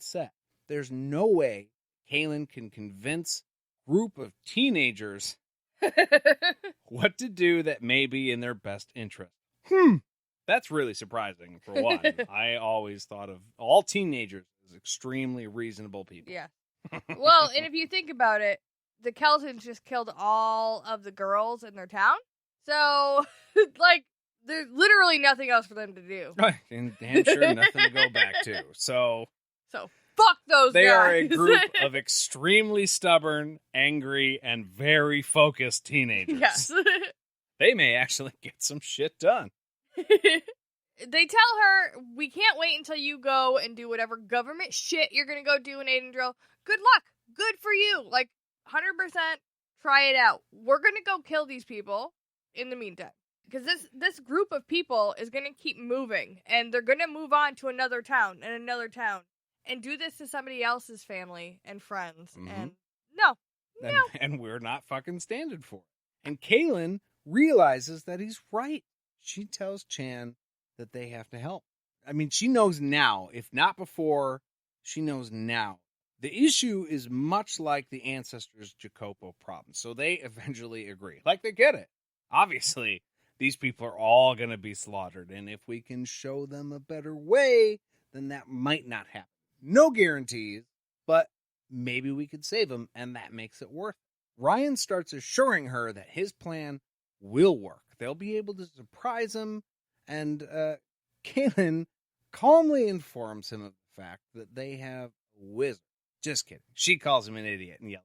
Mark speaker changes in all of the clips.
Speaker 1: set. There's no way Kahlan can convince a group of teenagers what to do that may be in their best interest. That's really surprising, for one. I always thought of all teenagers as extremely reasonable people.
Speaker 2: Yeah. Well, and if you think about it, the Keltons just killed all of the girls in their town. So, like, there's literally nothing else for them to do.
Speaker 1: And damn sure nothing to go back to. So
Speaker 2: fuck those
Speaker 1: they
Speaker 2: guys.
Speaker 1: are a group of extremely stubborn, angry, and very focused teenagers.
Speaker 2: Yes.
Speaker 1: They may actually get some shit done.
Speaker 2: They tell her, we can't wait until you go and do whatever government shit you're going to go do in Aidendrill. Good luck. Good for you. Like, 100% try it out. We're going to go kill these people in the meantime. Because this group of people is going to keep moving. And they're going to move on to another town and another town. And do this to somebody else's family and friends. Mm-hmm. And no.
Speaker 1: And we're not fucking standing for it. And Kahlan realizes that he's right. She tells Chan that they have to help. I mean, she knows now. If not before, she knows now. The issue is much like the ancestors' Jacopo problem. So they eventually agree. Like, they get it. Obviously, these people are all going to be slaughtered. And if we can show them a better way, then that might not happen. No guarantees, but maybe we could save them, and that makes it worth it. Ryan starts assuring her that his plan will work. They'll be able to surprise him, and Kahlan calmly informs him of the fact that they have a wizard. Just kidding. She calls him an idiot and yells.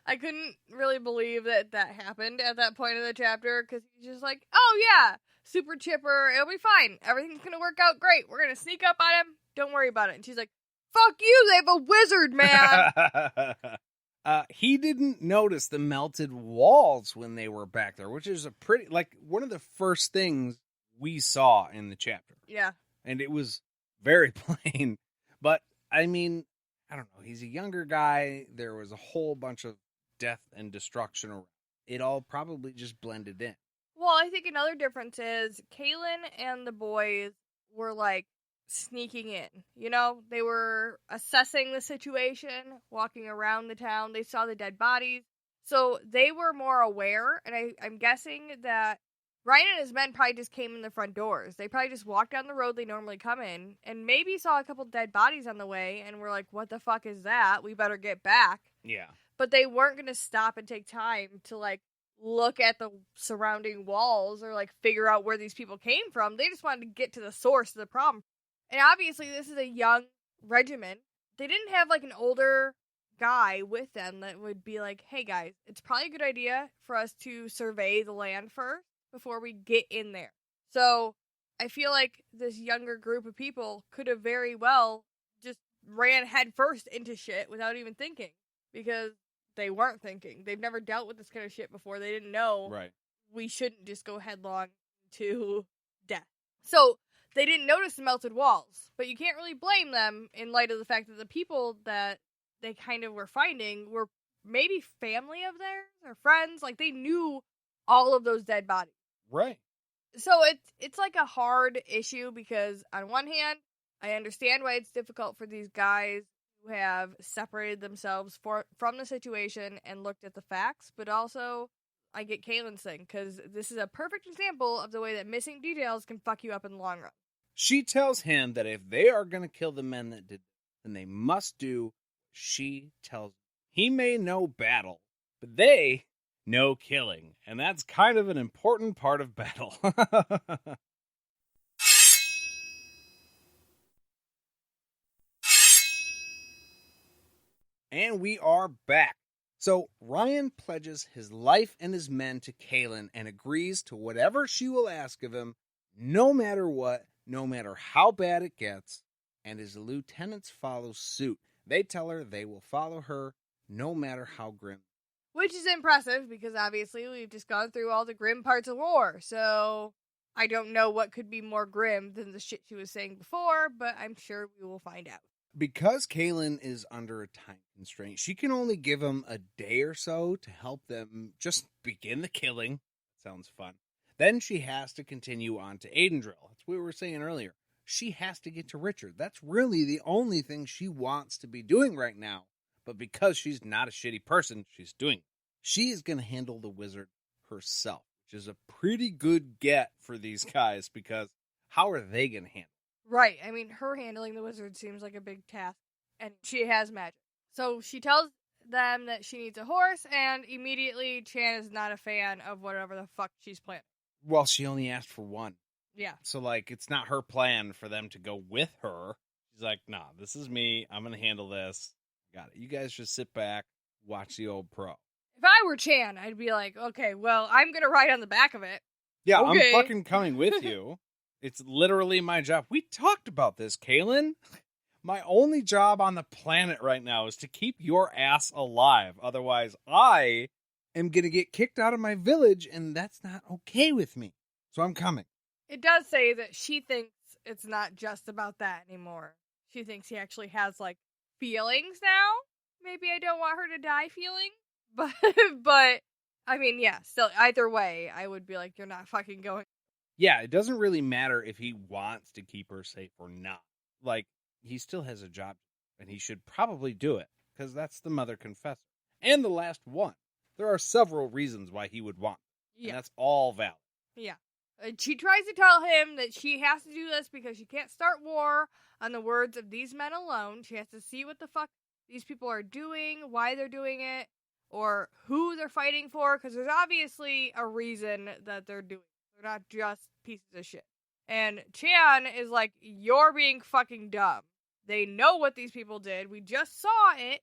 Speaker 2: I couldn't really believe that happened at that point of the chapter, because he's just like, oh yeah, super chipper, it'll be fine. Everything's going to work out great. We're going to sneak up on him. Don't worry about it. And she's like, fuck you, they have a wizard, man.
Speaker 1: He didn't notice the melted walls when they were back there, which is a pretty, like, one of the first things we saw in the chapter.
Speaker 2: Yeah.
Speaker 1: And it was very plain. But, I mean, I don't know. He's a younger guy. There was a whole bunch of death and destruction around. It all probably just blended in.
Speaker 2: Well, I think another difference is Kahlan and the boys were, like, sneaking in. You know, they were assessing the situation, walking around the town. They saw the dead bodies. So they were more aware, and I'm guessing that Ryan and his men probably just came in the front doors. They probably just walked down the road they normally come in, and maybe saw a couple dead bodies on the way, and were like, what the fuck is that? We better get back.
Speaker 1: Yeah.
Speaker 2: But they weren't going to stop and take time to, like, look at the surrounding walls or, like, figure out where these people came from. They just wanted to get to the source of the problem. And obviously, this is a young regiment. They didn't have, like, an older guy with them that would be like, hey, guys, it's probably a good idea for us to survey the land first before we get in there. So I feel like this younger group of people could have very well just ran headfirst into shit without even thinking, because they weren't thinking. They've never dealt with this kind of shit before. They didn't know we shouldn't just go headlong to death. So they didn't notice the melted walls, but you can't really blame them in light of the fact that the people that they kind of were finding were maybe family of theirs or friends. Like, they knew all of those dead bodies.
Speaker 1: Right.
Speaker 2: So it's like a hard issue, because on one hand, I understand why it's difficult for these guys who have separated themselves from the situation and looked at the facts, but also I get Kahlan's thing, because this is a perfect example of the way that missing details can fuck you up in the long run.
Speaker 1: She tells him that if they are going to kill the men that did, then they must do what she tells them. He may know battle, but they know killing, and that's kind of an important part of battle. And we are back. So Ryan pledges his life and his men to Kahlan and agrees to whatever she will ask of him, no matter what, no matter how bad it gets, and his lieutenants follow suit. They tell her they will follow her no matter how grim.
Speaker 2: Which is impressive, because obviously we've just gone through all the grim parts of war, so I don't know what could be more grim than the shit she was saying before, but I'm sure we will find out.
Speaker 1: Because Kahlan is under a time constraint, she can only give him a day or so to help them just begin the killing. Sounds fun. Then she has to continue on to Aidendrill. That's what we were saying earlier. She has to get to Richard. That's really the only thing she wants to be doing right now. But because she's not a shitty person, she's doing it. She is going to handle the wizard herself, which is a pretty good get for these guys, because how are they going to handle it?
Speaker 2: Right. I mean, her handling the wizard seems like a big task, and she has magic. So she tells them that she needs a horse, and immediately Chan is not a fan of whatever the fuck she's planning.
Speaker 1: Well, she only asked for one.
Speaker 2: Yeah.
Speaker 1: So, like, it's not her plan for them to go with her. She's like, nah, this is me. I'm going to handle this. Got it. You guys just sit back, watch the old pro.
Speaker 2: If I were Chan, I'd be like, okay, well, I'm going to ride on the back of it.
Speaker 1: Yeah,
Speaker 2: okay.
Speaker 1: I'm fucking coming with you. It's literally my job. We talked about this, Kahlan. My only job on the planet right now is to keep your ass alive. Otherwise, I am going to get kicked out of my village, and that's not okay with me. So I'm coming.
Speaker 2: It does say that she thinks it's not just about that anymore. She thinks he actually has, like, feelings now. Maybe I don't want her to die feeling. But I mean, yeah, still, either way, I would be like, you're not fucking going.
Speaker 1: Yeah, it doesn't really matter if he wants to keep her safe or not. Like, he still has a job, and he should probably do it, because that's the Mother Confessor. And the last one. There are several reasons why he would want it.
Speaker 2: Yeah.
Speaker 1: And that's all valid.
Speaker 2: Yeah. She tries to tell him that she has to do this because she can't start war on the words of these men alone. She has to see what the fuck these people are doing, why they're doing it, or who they're fighting for, because there's obviously a reason that they're doing it. They're not just pieces of shit. And Chan is like, you're being fucking dumb. They know what these people did. We just saw it.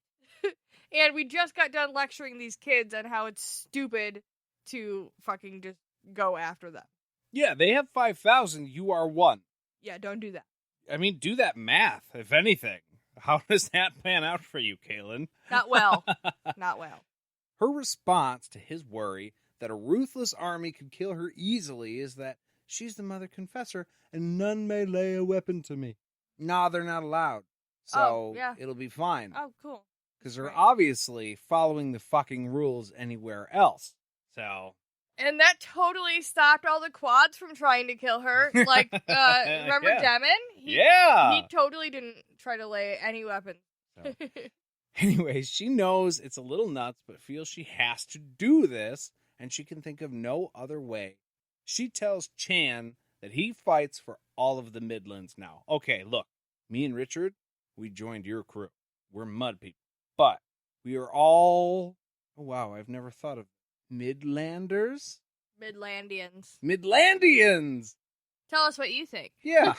Speaker 2: And we just got done lecturing these kids on how it's stupid to fucking just go after them.
Speaker 1: Yeah, they have 5,000. You are one.
Speaker 2: Yeah, don't do that.
Speaker 1: I mean, do that math, if anything. How does that pan out for you, Kahlan?
Speaker 2: Not well. Not well.
Speaker 1: Her response to his worry that a ruthless army could kill her easily is that she's the Mother Confessor and none may lay a weapon to me. Nah, they're not allowed. So it'll be fine.
Speaker 2: Oh, cool.
Speaker 1: Because they're obviously following the fucking rules anywhere else. So.
Speaker 2: And that totally stopped all the quads from trying to kill her. Like, remember Demon? He totally didn't try to lay any weapons.
Speaker 1: So. Anyways, she knows it's a little nuts, but feels she has to do this, and she can think of no other way. She tells Chan that he fights for all of the Midlands now. Okay, look, me and Richard, we joined your crew. We're mud people. But we are all, oh wow, I've never thought of Midlanders?
Speaker 2: Midlandians.
Speaker 1: Midlandians!
Speaker 2: Tell us what you think.
Speaker 1: Yeah.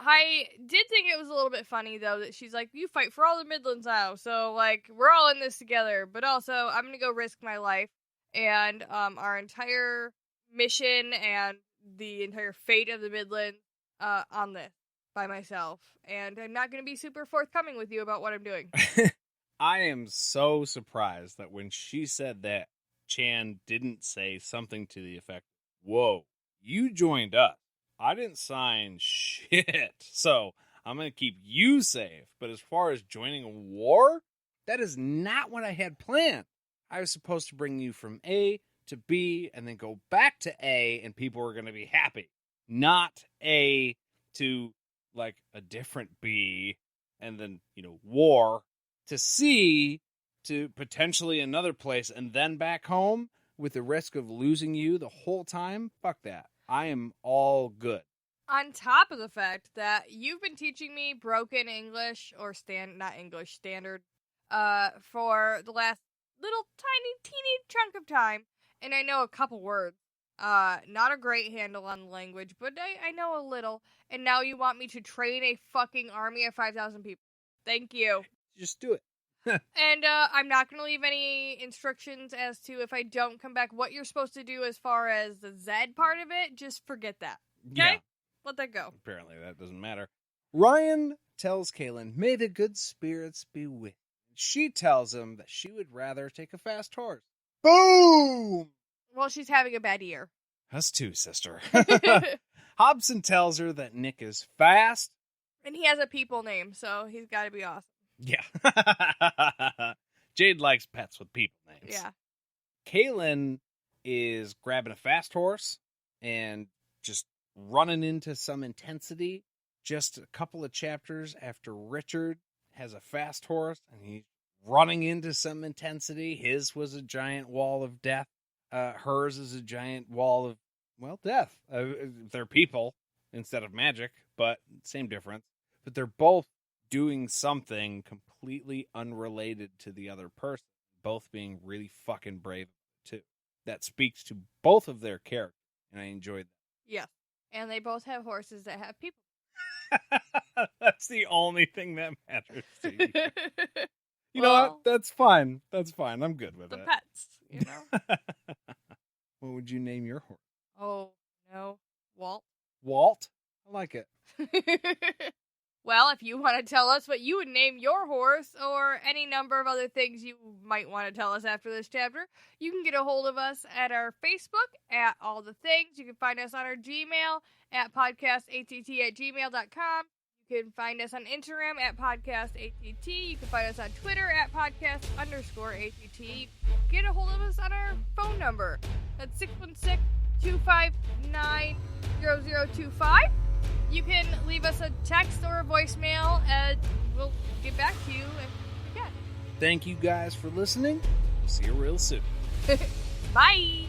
Speaker 2: I did think it was a little bit funny, though, that she's like, you fight for all the Midlands now, so, like, we're all in this together, but also, I'm gonna go risk my life, and, our entire mission and the entire fate of the Midlands, on this, by myself, and I'm not gonna be super forthcoming with you about what I'm doing.
Speaker 1: I am so surprised that when she said that, Chan didn't say something to the effect, whoa, you joined us. I didn't sign shit, so I'm going to keep you safe. But as far as joining a war, that is not what I had planned. I was supposed to bring you from A to B and then go back to A and people were going to be happy. Not A to, like, a different B and then, war to C to potentially another place and then back home with the risk of losing you the whole time. Fuck that. I am all good.
Speaker 2: On top of the fact that you've been teaching me broken English, or standard, for the last little tiny, teeny chunk of time, and I know a couple words. Not a great handle on the language, but I know a little, and now you want me to train a fucking army of 5,000 people. Thank you.
Speaker 1: Just do it.
Speaker 2: And I'm not going to leave any instructions as to if I don't come back what you're supposed to do as far as the Z part of it. Just forget that. Okay? Yeah. Let that go.
Speaker 1: Apparently that doesn't matter. Ryan tells Kahlan, may the good spirits be with you. She tells him that she would rather take a fast horse. Boom!
Speaker 2: Well, she's having a bad year.
Speaker 1: Us too, sister. Hobson tells her that Nick is fast.
Speaker 2: And he has a people name, so he's got to be awesome.
Speaker 1: Yeah. Jade likes pets with people names.
Speaker 2: Yeah.
Speaker 1: Kahlan is grabbing a fast horse and just running into some intensity just a couple of chapters after Richard has a fast horse and he's running into some intensity. His was a giant wall of death. Hers is a giant wall of, well, death. They're people instead of magic, but same difference. But they're both doing something completely unrelated to the other person, both being really fucking brave too. That speaks to both of their characters, and I enjoyed that.
Speaker 2: Yeah. And they both have horses that have people.
Speaker 1: That's the only thing that matters to you. You know what? That's fine. That's fine. I'm good with
Speaker 2: the
Speaker 1: it.
Speaker 2: pets, you know?
Speaker 1: What would you name your horse?
Speaker 2: Oh, no. Walt?
Speaker 1: Walt? I like it.
Speaker 2: Well, if you want to tell us what you would name your horse or any number of other things you might want to tell us after this chapter, you can get a hold of us at our Facebook at All the Things. You can find us on our Gmail at podcastatt@gmail.com. You can find us on Instagram at podcastatt. You can find us on Twitter at podcast_ATT. Get a hold of us on our phone number. That's 616-259-0025. You can leave us a text or a voicemail, and we'll get back to you. And yeah.
Speaker 1: Thank you guys for listening. See you real soon.
Speaker 2: Bye.